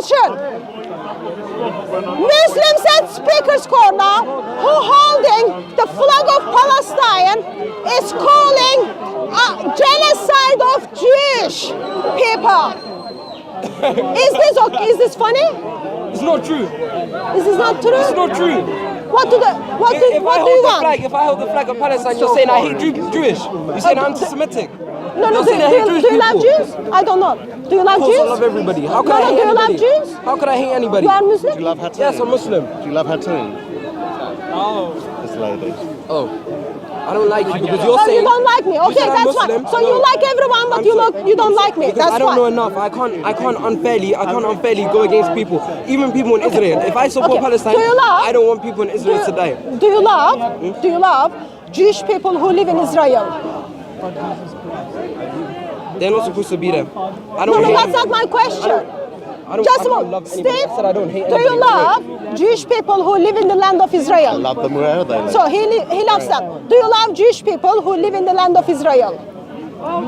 attention. Muslims at Speaker's Corner who holding the flag of Palestine is calling genocide of Jewish people. Is this funny? It's not true. Is this not true? It's not true. What do you want? If I hold the flag of Palestine, you're saying I hate Jewish. You're saying I'm anti-Semitic. No, do you love Jews? I don't know. Do you love Jews? I love everybody. How could I hate anybody? Do you love Jews? How could I hate anybody? You are Muslim? Do you love Hatun? Yes, I'm Muslim. Do you love Hatun? Oh. This lady. Oh. I don't like you because you're Oh, saying... you don't like me. Okay, that's Muslim, fine. So you like everyone, but you don't like me. That's I don't fine. know enough. I can't unfairly go against people, even people in Israel. If I support Palestine, I don't want people in Israel to die. Do you love Jewish people who live in Israel? They're not supposed to be there. I No, don't hate that's not my question. Just a moment. Steve, I said I don't hate do anybody. you love Jewish people who live in the land of I Israel? love them wherever they live. So he loves them. Do you love Jewish people who live in the land of Israel?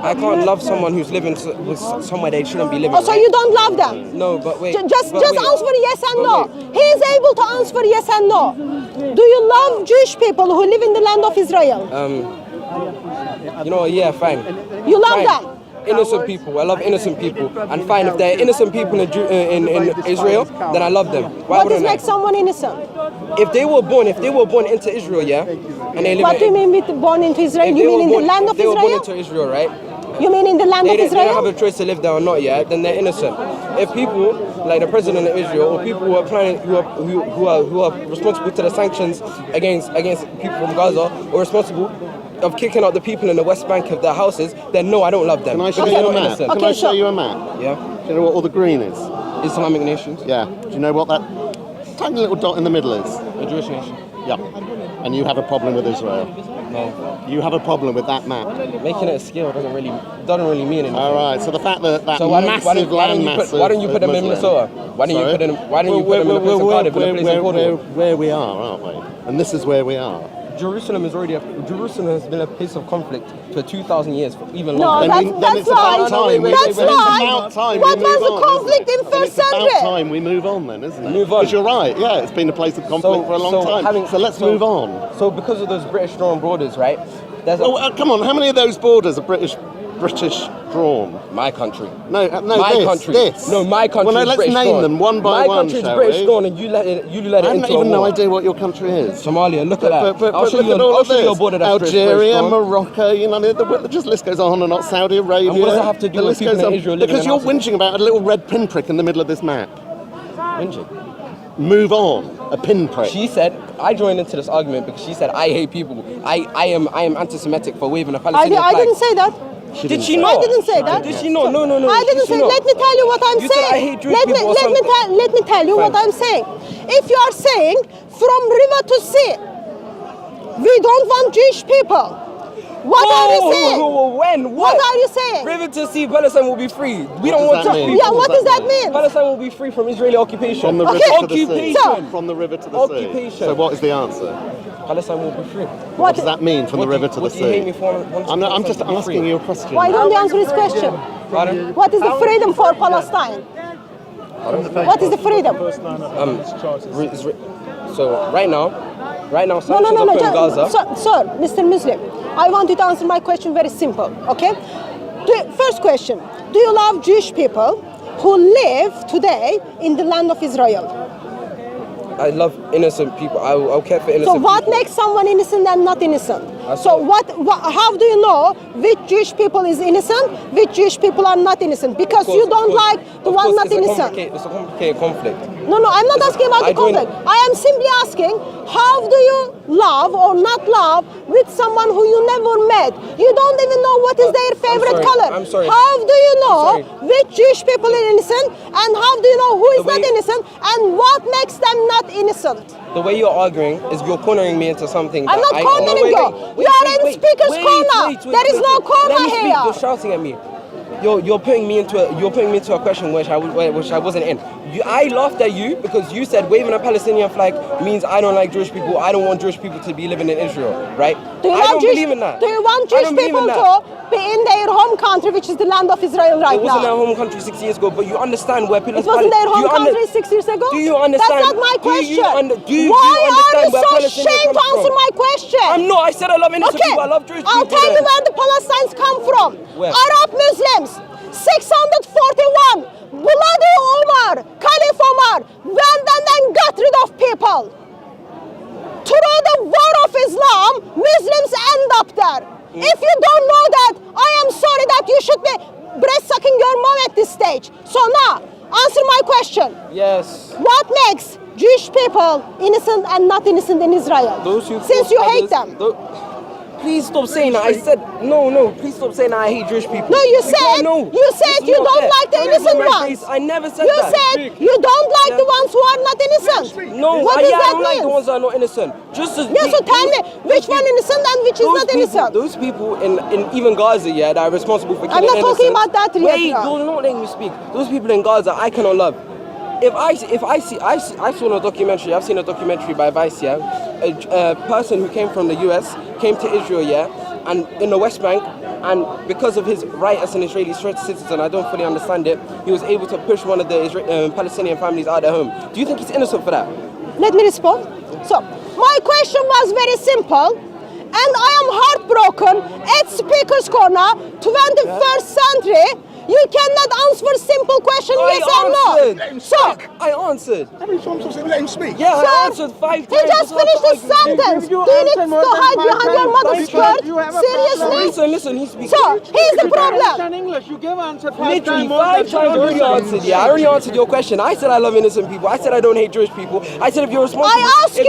I can't love someone who's living with somewhere they shouldn't be living. Oh, so you don't love them? No, but wait. Just wait. answer yes and no. He is able to answer yes and no. Do you love Jewish people who live in the land of Israel? You know, yeah, fine. You love Fine. them? Innocent people. I love innocent people. And fine, if they're innocent people in Israel, then I love them. Why What does wouldn't I? make someone innocent? If they were born into Israel, yeah, and they live What do you mean with born into Israel? if You they mean were in born- the land if of they were born Israel? into Israel, right? You mean in the land of They don't have Israel? a choice to live there or not, yeah, then they're innocent. If people like the president of Israel or people who are planning, who are responsible to the sanctions against people from Gaza or responsible of kicking out the people in the West Bank of their houses, then no, I don't love them. Can I show because you they're a not map? innocent. Can I show you a map? Yeah, Do you know what all the green is? Islamic nations, Yeah. Do you know what that tiny little dot in the middle is? a Jewish nation. Yeah. And you have a problem with Israel. No, You have a problem with that map. making it a scale doesn't really mean anything. All right. So the fact that that So why don't massive why don't you put them in Minnesota? Why don't you put them in a place in Cardiff and a place in Cornwall? Where we are, aren't we? And this is where we are. Jerusalem has been a place of conflict for 2,000 years, for even No, longer. that's it's about lie. time. That's It's lie. about time What we was move the on, conflict in isn't it? first It's about century? time we move on then, isn't it? Move on. Because you're right. Yeah, it's been a place of conflict for a long time. So let's move on. So because of those British drawn borders, right? There's Oh, come on. How many of those borders are British drawn? my country. No, My this, country. This. No, my country. Well, no, is let's British name drawn. them one by my one, country is shall British we? drawn, and you let it I into haven't a even no war. idea what your country is. Somalia, look at that. But I'll show look you at all I'll of show you a this. border that's British Algeria, drawn. Morocco, you know, just list goes on and on. Saudi Arabia. And what does that have to do The with list people goes in on. Israel living Because in you're houses? whinging about a little red pinprick in the middle of this map. Whinging. Move on. A pinprick. She said, I joined into this argument because she said, I hate people. I am anti-Semitic for waving a Palestinian flag. I didn't say that. Did she not? I didn't say that. Did she not? No. I didn't say. Let me tell you what I'm You said saying. I hate Jewish people or something. Let me tell you what Fine. I'm saying. If you are saying from river to sea, we don't want Jewish people. What are you saying? When? What are you saying? River to sea, Palestine will be free. We don't does want that to. mean? Yeah, what does that mean? Palestine will be free from Israeli occupation. From the river Okay. to the sea. Occupation. From the river to the sea. Occupation. So what is the answer? Palestine will be free. What does that mean from the river to the What do you hate me sea? for? I'm just asking you a question. Why don't you answer this question? Pardon? What is the freedom for Palestine? What is the freedom? So right now, No, sanctions are put in Gaza. Sir, Mr. Muslim, I want you to answer my question very simple, okay? First question, do you love Jewish people who live today in the land of Israel? I love innocent people. I'll care for innocent So what people. makes someone innocent and not innocent? I So how do you know which Jewish people is innocent, which Jewish people are not innocent? Because you don't like the one not innocent. It's a complicated conflict. No, I'm not asking about the I joined- conflict. I am simply asking, how do you love or not love with someone who you never met? You don't even know what is their favorite sorry, color. I'm sorry. How do you know sorry. which Jewish people are innocent and how do you know who is The way- not innocent and what makes them not innocent? The way you're arguing is you're cornering me into something. I'm that not I cornering you. You are in speaker's corner. There is no corner Let me speak. here. You're shouting at me. You're putting me into a question which I wasn't in. I laughed at you because you said waving a Palestinian flag means I don't like Jewish people. I don't want Jewish people to be living in Israel, right? Do you I want don't Jewish, believe in that. Do you want Jewish people to be in their home country, which is the land of Israel right It wasn't now? their home country 6 years ago, but you understand where people. It wasn't their home country 6 years ago? Do you understand? That's not my question. Why are you so ashamed to answer my question? I'm not. I said I love innocent people. I love Jewish people. I'll tell you where the Palestinians come from. Where? Arab Muslims. 641. Bloody Omar, Caliph Omar, went and got rid of people. Through the war of Islam, Muslims end up there. If you don't know that, I am sorry that you should be breast sucking your mom at this stage. So now, answer my question. Yes. What makes Jewish people innocent and not innocent in Israel? Those who Since you hate them. Please stop saying that. I said no. Please stop saying that I hate Jewish people. No, you said you don't like the innocent ones. I never said you that. You said you don't like the ones who are not innocent. No, what I does that don't like mean? the ones that are not innocent. Just as so tell me which one innocent and which is not innocent. Those people in even Gaza, that are responsible for killing I'm not talking about that. Wait, you're not letting me speak. Those people in Gaza, I cannot love. I saw a documentary. I've seen a documentary by Vice. A person who came from the US came to Israel. And in the West Bank, and because of his right as an Israeli citizen, I don't fully understand it, he was able to push one of the Palestinian families out of their home. Do you think he's innocent for that? Let me respond. So, my question was very simple, and I am heartbroken at Speaker's Corner, 21st century. You cannot answer simple question yes or no. So I answered. How many times have I let him speak? Yeah, I answered 5 times. He just finished his sentence. Do you need to hide behind your mother's skirt? Seriously? Listen, he's speaking. So here's the problem. English, you gave answer Literally 5 times I already answered. I already answered your question. I said I love innocent people. I said I don't hate Jewish people. I said if you're responsible, I ask you,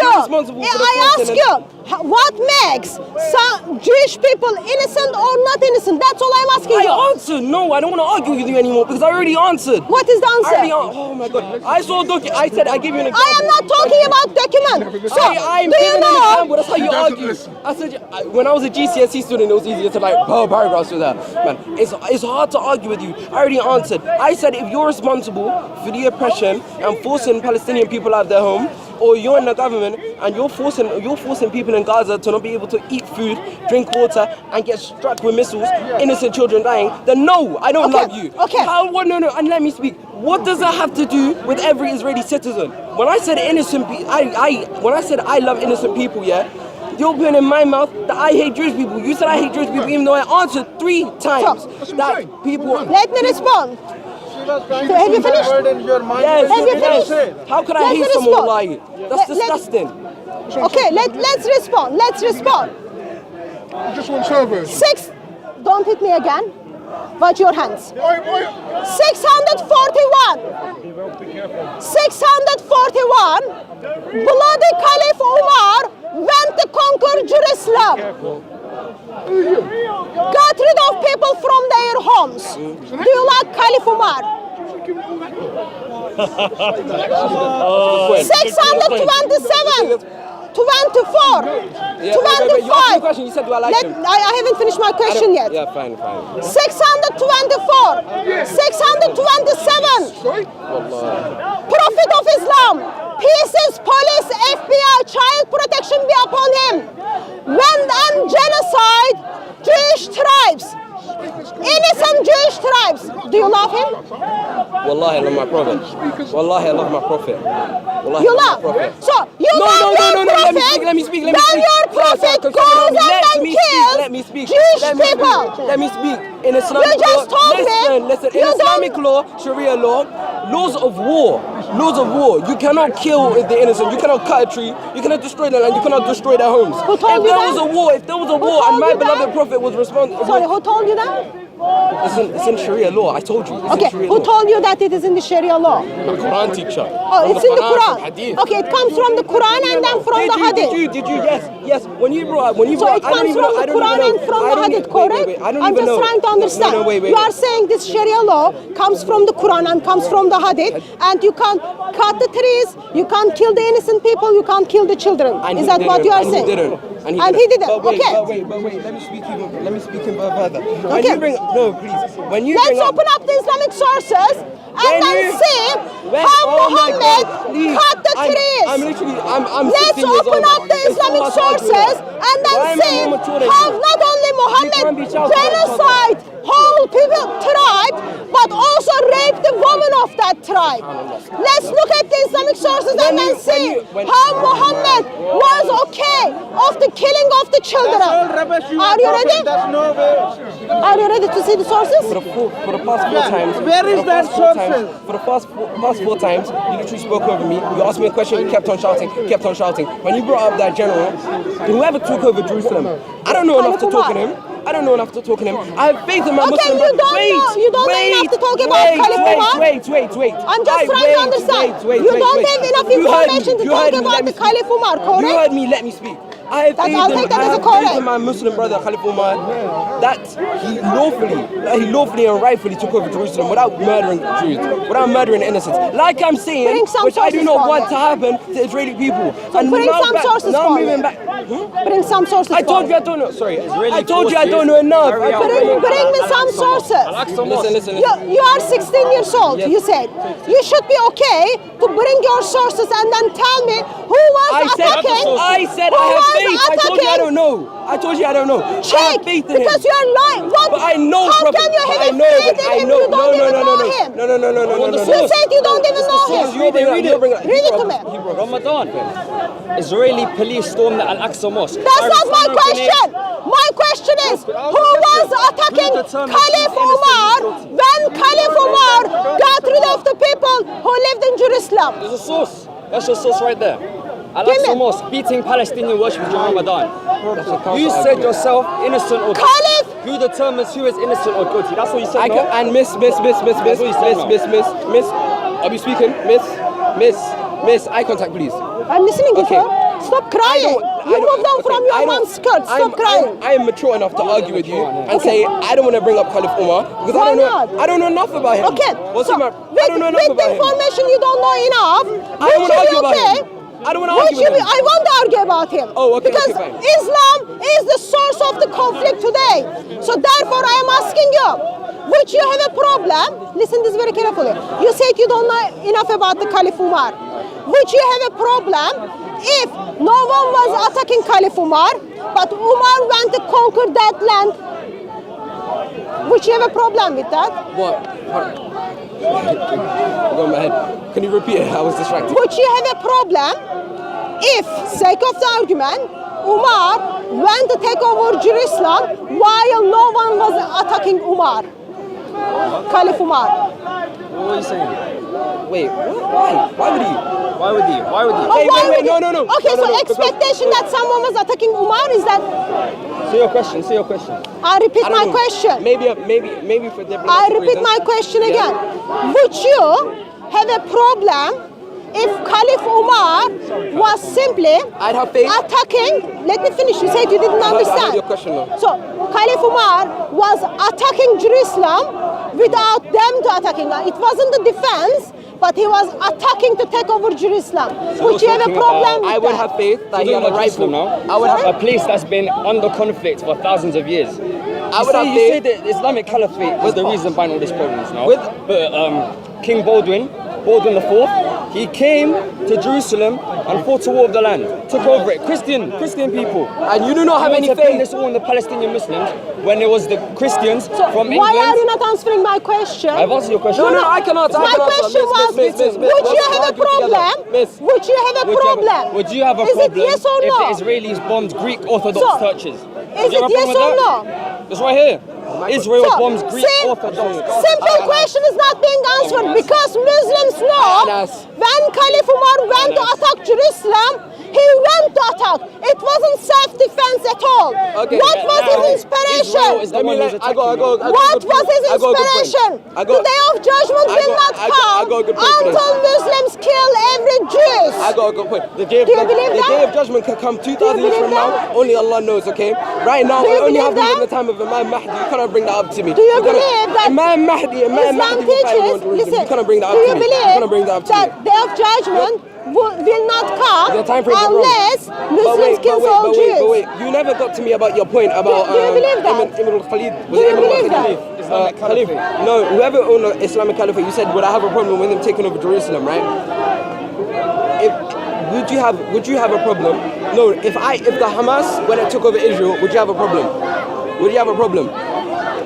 what makes some Jewish people innocent or not innocent? That's all I'm asking you. I answered. No, I don't want to argue with you anymore because I already answered. What is the answer? Oh my God! I saw a document. I said I give you an example. I am not talking about document. So I'm do you giving an know? example. That's how you argue. I said when I was a GCSE student, it was easier to like paragraphs with that. Man, it's hard to argue with you. I already answered. I said if you're responsible for the oppression and forcing Palestinian people out of their home, or you're in the government and you're forcing people in Gaza to not be able to eat food, drink water, and get struck with missiles, innocent children dying, then no, I don't love you. Okay. No, and let me speak. What does that have to do with every Israeli citizen? When I said innocent, when I said I love innocent people, you're putting in my mouth that I hate Jewish people. You said I hate Jewish people, even though I answered 3 times that people. Let me respond. Have you finished? Yes. Have you finished? How could I hate someone who lied? That's disgusting. Okay, let's respond. Let's respond. Just one server. 6. Don't hit me again. Watch your hands. 641. 641. Bloody Caliph Omar went to conquer Jerusalem. Got rid of people from their homes. Do you like Caliph Omar? 627. 24, 25. Question. You said, do I like him? I haven't finished my question yet. Yeah, fine. 624, 627. Prophet of Islam, pieces, police, FBI, child protection be upon him. Went and genocide Jewish tribes. Innocent Jewish tribes. Do you love him? Wallahi, I love my prophet. Wallahi, I love my prophet. Wallahi, You love? So you love your prophet? Let me speak. Then your prophet goes and kills Jewish people. Let me speak. In Islamic You just law, told me. listen. In You Islamic law, Sharia law, laws of war. You cannot kill the innocent. You cannot cut a tree. You cannot destroy their land. You cannot destroy their homes. Who told you that? If there was a war, and my beloved prophet was responsible. Sorry, who told you that? It's in Sharia law. I told you. It's Okay, in Sharia who law. told you that it is in the Sharia law? The Quran teacher. Oh, it's in the Quran. Hadith. Okay, it comes from the Quran and then from the Hadith. Did you? Yes. When you brought, So it comes from the Quran and from the Hadith, correct? I'm just trying to understand. No, wait. You are saying this Sharia law comes from the Quran and comes from the Hadith, and you can't cut the trees, you can't kill the innocent people, you can't kill the children. And Is he that what you are didn't, saying? and he didn't. And And he didn't. But wait, Okay. but wait. Let me speak even further. When Okay. you bring please. When you Let's bring open up the Islamic sources and When then you- see when- how oh my Muhammad God, please. cut the trees. I'm Let's 16 years open old. up the It's Islamic too hard to argue with sources that. and then Why am I see more mature than how you? not only can't be Muhammad shouting at each other. genocide whole people tribe, but also raped the woman of that tribe. Let's look at the Islamic sources and then see how Muhammad was okay of the killing of the children. Are you ready? Are you ready to see the sources? For the past 4 times. Where is that sources? For the past 4 times, you literally spoke over me. You asked me a question, you kept on shouting. When you brought up that general, whoever took over Jerusalem, I don't know enough to talk in him. I have faith in my Okay, Muslim you brother. don't know enough to talk about Caliph Umar? Wait. I'm just trying to understand. You don't have enough information to talk about the Caliph Umar, You correct? heard me, let me speak. I have I'll take that as a faith correct. in my Muslim brother Khalif Umar that he lawfully and rightfully took over Jerusalem without murdering Jews, without murdering innocents. Like I'm saying, Bring some which I do sources not for want me. to happen to Israeli people. So bring some sources now for moving me. back. Bring some sources I for told me. you I don't know. Sorry, I told you I don't know enough. Bring me some sources. Listen. You are 16 years old, Yes. you said. You should be okay to bring your sources and then tell me who was attacking. I said who I have was faith. I told you I attacking. don't know. I told you I don't know. I Check, have faith in because him. you are lying. What? But I know. How can you have I a know, faith but in I him? know. You don't even know him. No. You said you don't even know him. Read it to me. Ramadan. Israeli police stormed the Al-Aqsa Mosque. That's not my question. My question is, who was attacking Caliph Umar when Caliph Umar got rid of the people who lived in Jerusalem? There's a source. That's your source right there. Give Al-Aqsa me. Mosque beating Palestinian worshippers during Ramadan. You said yourself innocent or guilty. Caliph. Who determines who is innocent or guilty? That's what you said. I no? can, and miss. Are you speaking? Miss. Eye contact, please. I'm listening, Okay. Gafar. Stop crying. You moved on from your mom's skirt. Stop crying. I am mature enough to argue with you and say I don't want to bring up Khalif Umar because Why not? I don't know enough about him. Okay, What's so I don't know enough with the about him. information you don't know enough, I don't want to argue about okay? him. I don't want to argue with him. I want to argue about him. Oh, okay, Because fine. Islam is the source of the conflict today. So therefore I am asking you, which you have a problem, listen this very carefully. You said you don't know enough about the Caliph Umar. Which you have a problem if no one was attacking Caliph Umar, but Umar went to conquer that land. Which you have a problem with that? What? Go in my head. Can you repeat it? I was distracted. Would you have a problem if, sake of the argument, Umar went to take over Jerusalem while no one was attacking Umar? Caliph Umar. What are you saying? Wait, why? Why would he? Why would he? Why would he? Oh, Wait, why wait, would no. Okay, No, so no, expectation that someone was attacking Umar is that? Say your question. Say your question. I repeat I don't my know. question. Maybe for different I repeat reasons. my question Yeah. again. Would you have a problem if Caliph Umar was simply I'd have faith. attacking? Let me finish. You said you didn't I heard understand. your question now. So Caliph Umar was attacking Jerusalem without them to attacking. It wasn't the defense, but he was attacking to take over Jerusalem. Would you have a talking problem with I would that? have faith that he You're had a talking about rightful. Jerusalem now? I would have. A place that's been under conflict for thousands of years. I would have You say faith. that the Islamic Caliphate was the reason behind all these problems now. With- But King Baldwin IV, he came to Jerusalem and fought a war of the land, took over it. Christian people. And you do not have You any want to blame faith. this all on the Palestinian Muslims when it was the Christians from Why England. are you not answering my question? I've answered your question. No, I cannot. My question was, would you have a problem? Would you have a problem? Would you have a Is problem it yes or if no? the Israelis bombed Greek Orthodox So, churches? Is Would you have it a yes problem or with no? that? It's right here. Israel So, bombs Greek see, Orthodox. simple question is not being answered because Muslims know Anas. when Caliph Umar went to attack Jerusalem, he went to attack. It wasn't self-defense at all. Okay. What was Now, his Israel inspiration? is the one who's I go. attacking. What was his inspiration? The day of judgment will not I come got a good point for this. until Muslims kill every Jew. I got a good point. The day of, Do you believe the that? day of judgment can come 2,000 years believe from now. that? Only Allah knows, okay? Right now, Do you we only believe have that? in the time of Imam Mahdi. You cannot bring that up to me. Do you cannot- believe that Imam Mahdi Islam will fight everyone teaches, to reason. listen, You cannot bring that do up you to me. You believe cannot bring that up to that me. Day of Judgment will not come The time frame is wrong. unless Muslims kill all Jews. But wait, you never got to me about your point about Do you believe that? Imam Khalid. Do you believe that? Khalif. No, whoever owned the Islamic Caliphate, you said, would I have a problem with them taking over Jerusalem, right? Would you have a problem? No, if the Hamas, when it took over Israel, would you have a problem? Would you have a problem?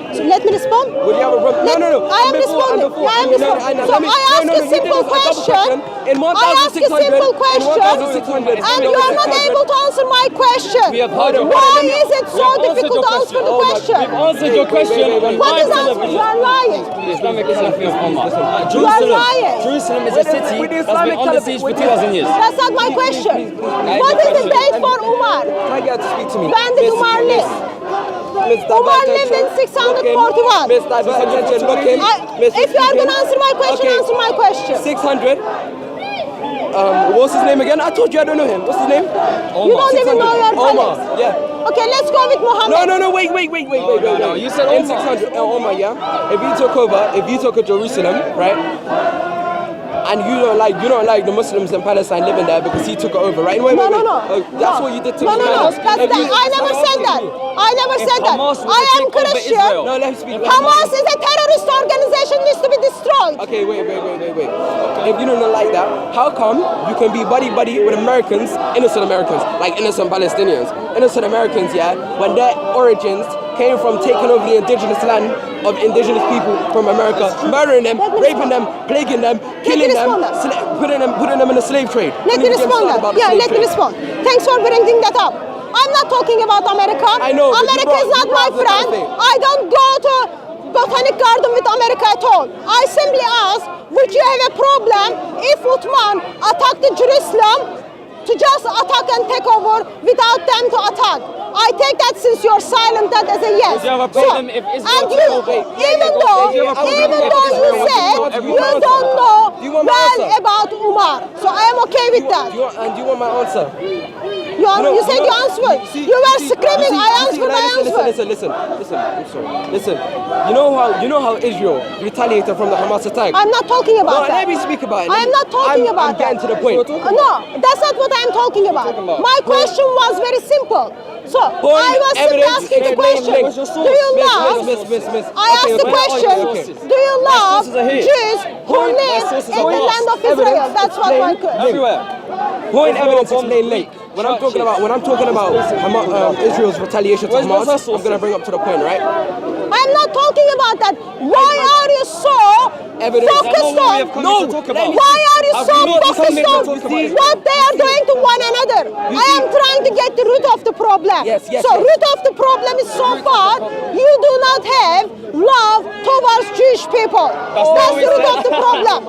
So let me respond. Would you have a problem? No. I am responding. I am responding. So I ask a simple question. In I ask a simple question, and you are not able to answer my question. We have heard your Why question. is it so difficult to answer the question? We've answered your question on What live is answer? television. You are lying. The Islamic Caliphate of Omar. You are lying. Jerusalem is a city that's been under siege for 2,000 years. That's not my question. What is the date for Umar? Can I get her to speak to me? When did Umar live? Umar lived in 641. Miss Divergent, look in. If you are going to answer my question, answer my question. 600. What's his name again? I told you I don't know him. What's his name? You don't even know your Omar. colleagues. Yeah. Okay, let's go with Muhammad. No, wait. No, you said in Omar. 600, Omar, yeah. If you took over Jerusalem, right? And you don't like the Muslims in Palestine living there because he took it over, right? Wait. No. That's what you did to No. me. I never said that. I never said that. Hamas was I to am take over Christian. Israel. No, let him speak. Hamas is a terrorist organization, needs to be destroyed. Okay, wait. If you don't like that, how come you can be buddy with Americans, innocent Americans, like innocent Palestinians, innocent Americans, yeah, when their origins came from taking over the indigenous land of indigenous people from America, murdering them, raping them, plaguing them, killing them, putting them in the slave trade. Let me respond that. Yeah, let me respond. Thanks for bringing that up. I'm not talking about America. I know, but America is not you my brought the friend. thing. I don't go to Botanic Garden with America at all. I simply ask, would you have a problem if Uthman attacked Jerusalem to just attack and take over without them to attack? I take that since you're silent that as a yes. Would you have a problem if Israel and took over? even though you said you don't know well about Umar, so I am okay with that. Do you want my answer? You said you answered. You were screaming. I answered. Listen. I'm sorry. Listen. You know how Israel retaliated from the Hamas attack. I'm not talking about that. Let me speak about it. I am not talking about I'm getting that. to the point. No, that's not what I am talking about. My question was very simple. So I was simply asking the question. Do you love? I asked the question. Do you love Jews who live in the land of Israel? That's what my question. Everywhere. Point evidence explain late. When I'm talking about Israel's retaliation to Hamas, I'm gonna bring up to the point, right? I'm not talking about that. Why are you so focused on? Why are you so focused on what they are doing to one another? I am trying to get the root of the problem. So root of the problem is so far you do not have love towards Jewish people. That's the root of the problem.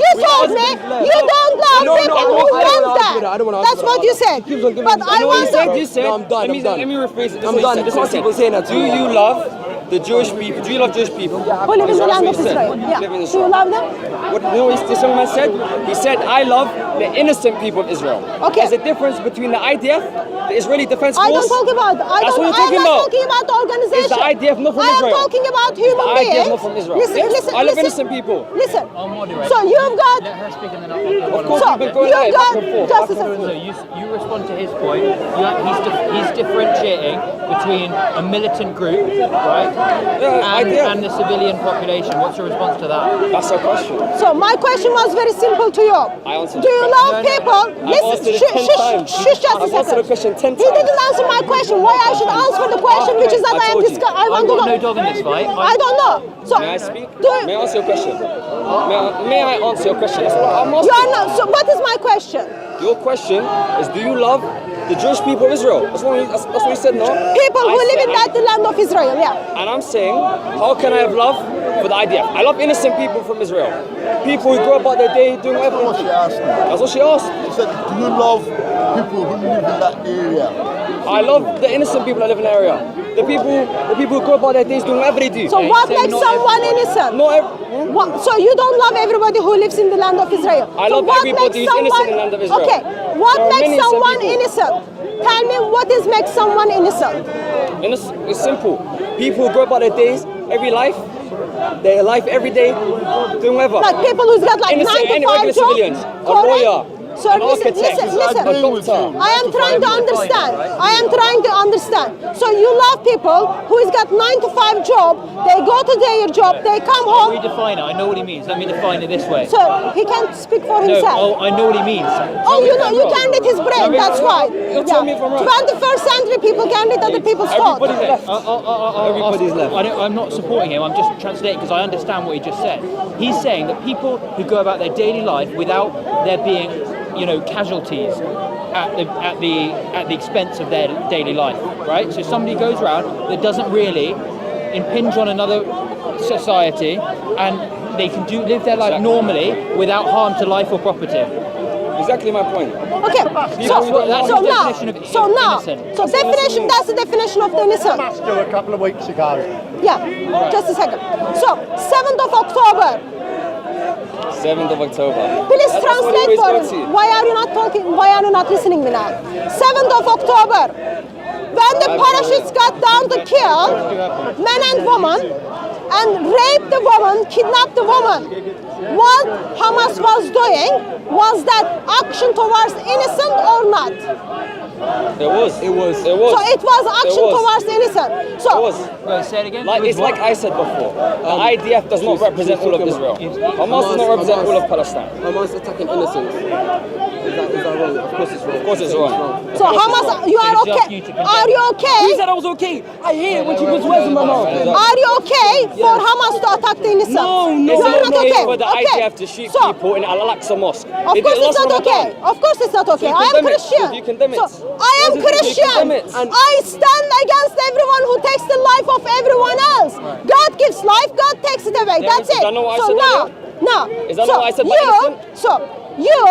You told me you don't love people who want that. That's what you said. But I want You said, No, I'm done. Let me rephrase it. I'm done. This is what he People saying that to Do me. you love the Jewish people? Do you love Jewish people? who live in the land of That's what he Israel. said. Yeah. Live in Do you Israel. love them? What you know what this young man said? He said, I love the innocent people of Israel. Okay. There's a difference between the IDF, the Israeli Defense Force. I don't talk about. That's what you're I'm talking not about. talking about the organization. Is the IDF not from I am Israel? talking about human The IDF beings. not from Israel. Listen. I love innocent people. Listen. I'll moderate. So you've got. Let her speak and then I'll Of course, So we've been going you've back got. and forth. Just a So second. you respond to his point. He's differentiating between a militant group, right, and the civilian population. What's your response to that? That's a question. So my question was very simple to you. I answered Do the you question. love No. people? Listen. answered it 10 times. Shush. Just a I've answered the question second. 10 He times. didn't answer my question. Why I should answer the question, which is that I I am told you. discussing. I I've want to got know. no dog in this fight. I don't know. So May I speak? Do May I answer your question? May I answer your question? That's what I'm you asking. are not. So what is my question? Your question is, do you love the Jewish people of Israel? That's what you said, no? People who live in that land of Israel. Yeah. And I'm saying, how can I have love for the IDF? I love innocent people from Israel. People who go about their day doing whatever. What she asked me. That's what she asked. She said, do you love people who live in that area? I love the innocent people that live in the area. The people who go about their days doing whatever they do. So what makes someone innocent? So you don't love everybody who lives in the land of Israel. I love everybody who's innocent in the land of Israel. Okay. What There are makes many someone innocent innocent? Tell me what makes someone innocent. It's simple. People who go about their days, their life every day, doing whatever. Like people who's got like Innocent 9 to and 5 regular jobs. civilians. A Correct? lawyer, So listen. I am trying to understand. So you love people who has got 9 to 5 job. They go to their job. They come home. Redefine it. I know what he means. Let me define it this way. So he can't speak for No, himself. I know what he means. Oh, you can read his brain. That's why. tell me if I'm wrong. 21st century people can read other people's thoughts. Everybody's left. Everybody's left. I'm not supporting him. I'm just translating because I understand what he just said. He's saying that people who go about their daily life without there being, casualties at the expense of their daily life, right? So somebody goes around that doesn't really impinge on another society, and they can live their life normally without harm to life or property. Exactly my point. Okay. That's the definition of innocent. That's the definition of the innocent. Asked you a couple of weeks ago. Yeah, just a second. So, 7th of October. 7th of October. Please translate for me. Why are you not talking? Why are you not listening me now? 7th of October. When the parachutes got down to kill men and women and rape the woman, kidnap the woman, what Hamas was doing was that action towards innocent or not? It was. So it was action towards innocent. So It was. Wait, say it again. It's like I said before. The IDF does not represent all of Israel. Hamas does not represent all of Palestine. Hamas attacking innocents. Is that wrong? Of course it's wrong. Of course it's wrong. So Hamas, you are okay? Are you okay? He said I was okay. I hear it when she puts words in my mouth. Are you okay for Hamas to attack the innocent? No, you it's are not not okay. for the Okay. IDF to shoot So, people in Al-Aqsa Mosque. Of course it's not okay. Of course it's not okay. you I am condemn it. Christian. You condemn it. So I am You Christian. condemn it. I stand against everyone who takes the life of everyone else. God gives life, God takes it away. That's it. Is that not what I So said now, Is that not what I said by innocent? So you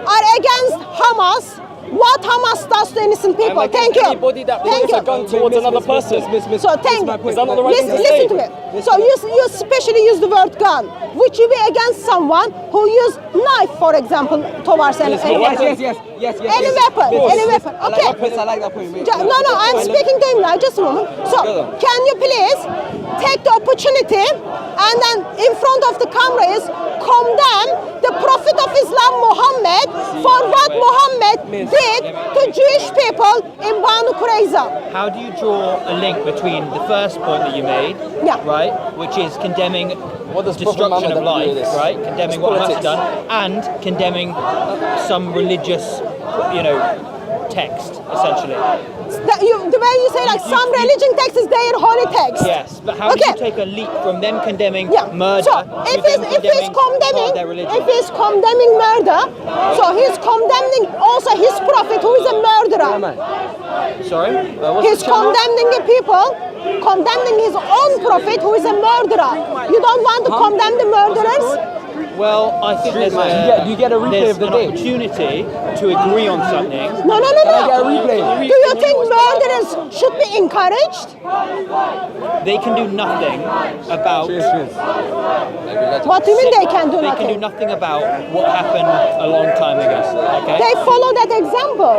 are against Hamas. What Hamas does to innocent people. I'm Thank against you. anybody that Thank points a you. gun towards another person. So thank you. Is that not the right thing to Listen say? to me. So you especially use the word gun. Would you be against someone who use knife, for example, towards any weapon? Yes. Any weapon. Okay. I like that point. No, I'm speaking to him now, just a moment. So, can you please take the opportunity and then in front of the cameras condemn the Prophet of Islam, Muhammad, for what Muhammad did to Jewish people in Banu Qurayza? How do you draw a link between the first point that you made, Yeah. right, which is condemning does Prophet destruction Muhammad of have to do life, with this? right, condemning what Hamas has done, and condemning some religious, text, essentially? The way you say, like, some religion text is their holy text. Yes, but how do you take a leap from them condemning murder So to if them he's condemning part of their religion? if he's condemning murder, so he's condemning also his prophet who is a murderer. Sorry? He's condemning the people, condemning his own prophet who is a murderer. You don't want to condemn the murderers? Well, I think there's Do you get a replay there's of the an day? opportunity to agree on something. No. I get a replay? Do you think murderers should be encouraged? They can do nothing about. What do you mean they can do They can do nothing? nothing about what happened a long time ago. Okay. They follow that example.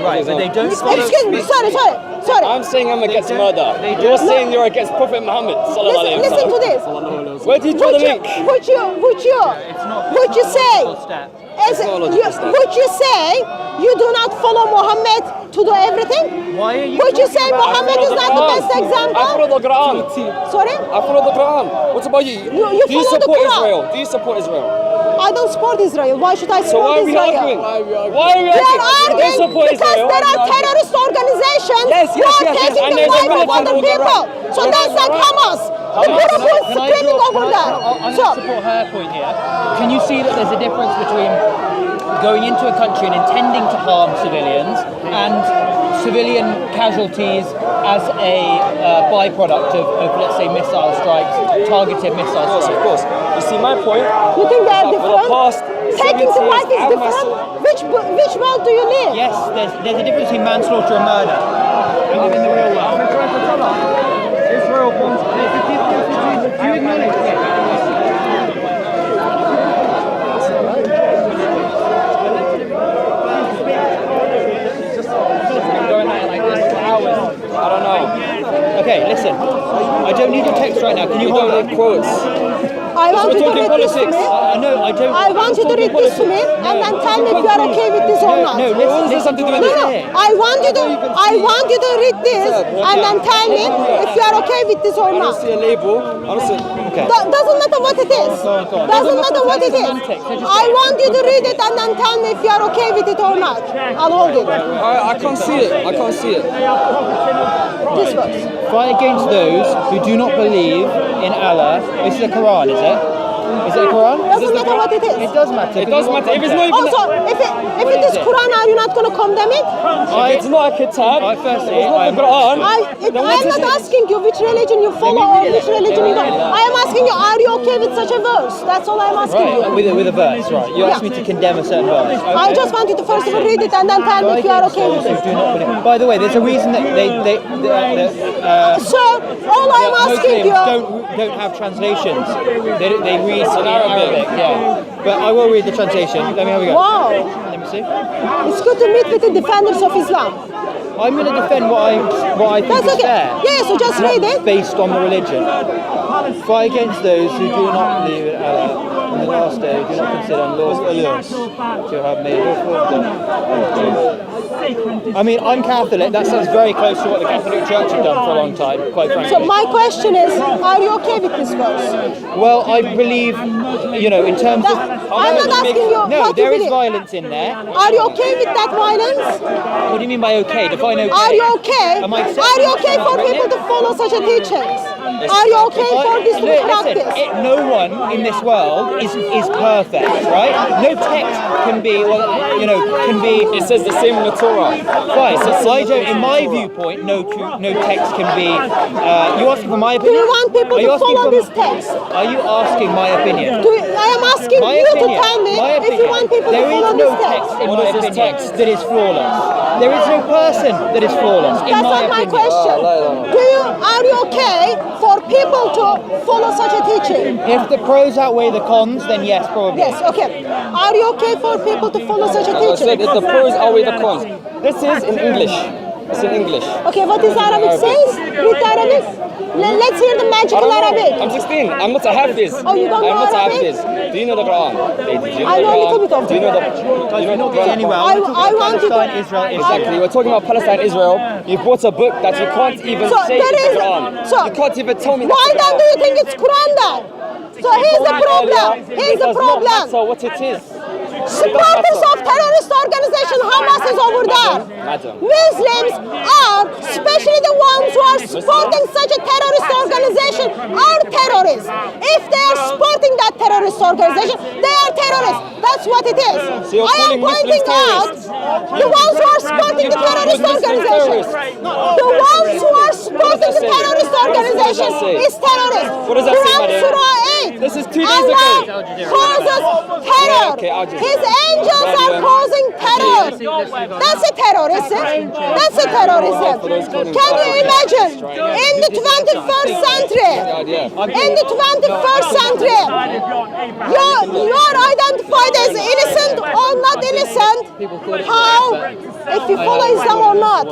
Right, but they don't follow. Excuse me, sorry. I'm saying I'm against don't- murder. they You're don't- saying you're against Prophet Muhammad. Listen to this. Where do you draw the link? Would you say? Step. Would you say you do not follow Muhammad to do everything? Why are you? Would you talking say about- Muhammad is not the best I follow example? the Quran. Sorry? I follow the Quran. What about you? You Do you follow the support Quran. Israel? Do you support Israel? I don't support Israel. Why should I So support why are we Israel? arguing? Why are we We are arguing? Do you arguing support because Israel? there are terrorist organizations who are taking And the there's a life of militant other people. So that's like Hamas. The group who is screaming over there. I'm going So, to support her point here. Can you see that there's a difference between going into a country and intending to harm civilians and civilian casualties as a byproduct of, let's say, missile strikes, targeted missile Of strikes? course. You see, my point. you think they are For the different? past Taking 70 the life years, is different? Which world do you live? Yes, there's a difference between manslaughter and murder. I live in the real world. Israel wants. There's a difference between. Do you acknowledge it? Going at it like this for hours. I don't know. Okay, listen. I don't need your text right now. Can you hold it? Quotes. I I want you to talking read this to politics. me. No, I don't. I want you to read this to me and then tell me if you are okay with this or not. No, listen to No, what no. I want you to read this and then tell me if you are okay with this or I don't not. see a label. I don't see. Okay. Doesn't matter what it is. Go on. Doesn't matter what it is. I want you to read it and then tell me if you are okay with it or not. I'll hold it. I can't see it. I can't see it. This verse. Fight against those who do not believe in Allah. This is the Quran, is it? Is it the Quran? Doesn't matter what it is. It does matter. It does matter. If it's not even. Also, if it is Quran, are you not going to condemn it? If it's not a kitab. Firstly, It's not the Quran. I am not asking you which religion you follow or which religion you don't. I am asking you, are you okay with such a verse? That's all I am asking you. Right, with a verse, right? You asked me to condemn a certain verse. I just want you to first of all read it and then tell me if you are okay with it. Do not believe. By the way, there's a reason that So, all I am asking Muslims you... don't have translations. They read in Arabic. Yeah, but I will read the translation. Let me have a go. Wow, Let me see. it's good to meet with the defenders of Islam. I'm going to defend what I think That's is okay. fair. Yeah, so just read it. Based on the religion. Fight against those who do not believe in Allah on the last day, do not consider unlawful to have made I mean, I'm Catholic. That sounds very close to what the Catholic Church have done for a long time, quite frankly. So my question is, are you okay with this verse? Well, I believe, in terms of... I'm not asking you No, what you there is believe. violence in there. Are you okay with that violence? What do you mean by okay? Define okay. Are you okay? Am I accepting Are you okay for right people now? to follow such a teachings? Are you okay for this to be practiced? No one in this world is perfect, right? No text can be, can be... It says the same in the Torah. Right, so I don't, in my viewpoint, no text can be... you asking for my Do opinion? you want people Are you to asking follow for- this text? Are you asking my opinion? I am asking My you opinion. to tell me My if you opinion. want people to There is follow no this text. text, in What my is this opinion, text? that is flawless. There is no person that is flawless, in That's my not my opinion. question. Are you okay for people to follow such a teaching? If the pros outweigh the cons, then yes, probably. Yes, okay. Are you okay for people to follow such a I said teaching? if the pros outweigh the cons. This is in English. It's in English. Okay, what is Arabic says? Read Arabic. Let's hear the I magical don't know. Arabic. I'm 16. I'm not a Hafiz. Oh, you don't know I'm not a Arabic? Hafiz. Do you know the Quran? Ladies, do you know I know a the little Quran? bit of Do you know the... Guys, we're not the getting anywhere. I want you to... Palestine, Israel, Exactly. We're talking about Palestine, Israel. You brought a book that you can't even So say there is is... the Quran. So, You can't even tell me why that's the then Quran. do you think it's Quran then? So here's the problem. Here's the It does not problem. matter what it is. Supporters of terrorist organization Hamas is over there. Madam. Muslims are, especially the ones who are supporting such a terrorist organization, are terrorists. If they are supporting that terrorist organization, they are terrorists. That's what it is. So you're I am calling Muslims pointing out the ones who are supporting the terrorist organization. The ones who are supporting the terrorist organization is terrorist. What does that say, Quran madam? Surah 8. This is 2 days Allah ago. causes terror. Yeah, okay, Al Jazeera. His angels are causing terror. That's a terrorism. That's a terrorism. Can you imagine in the 21st century? In the 21st century, you are identified as innocent or not innocent. How? If you follow Islam or not.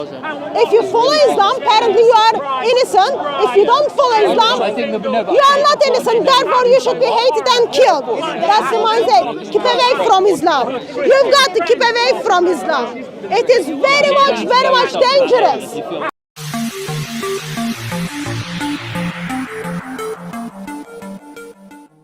If you follow Islam, apparently you are innocent. If you don't follow Islam, you are not innocent. Therefore, you should be hated and killed. That's the mindset. Keep away from Islam. You've got to keep away from Islam. It is very much dangerous.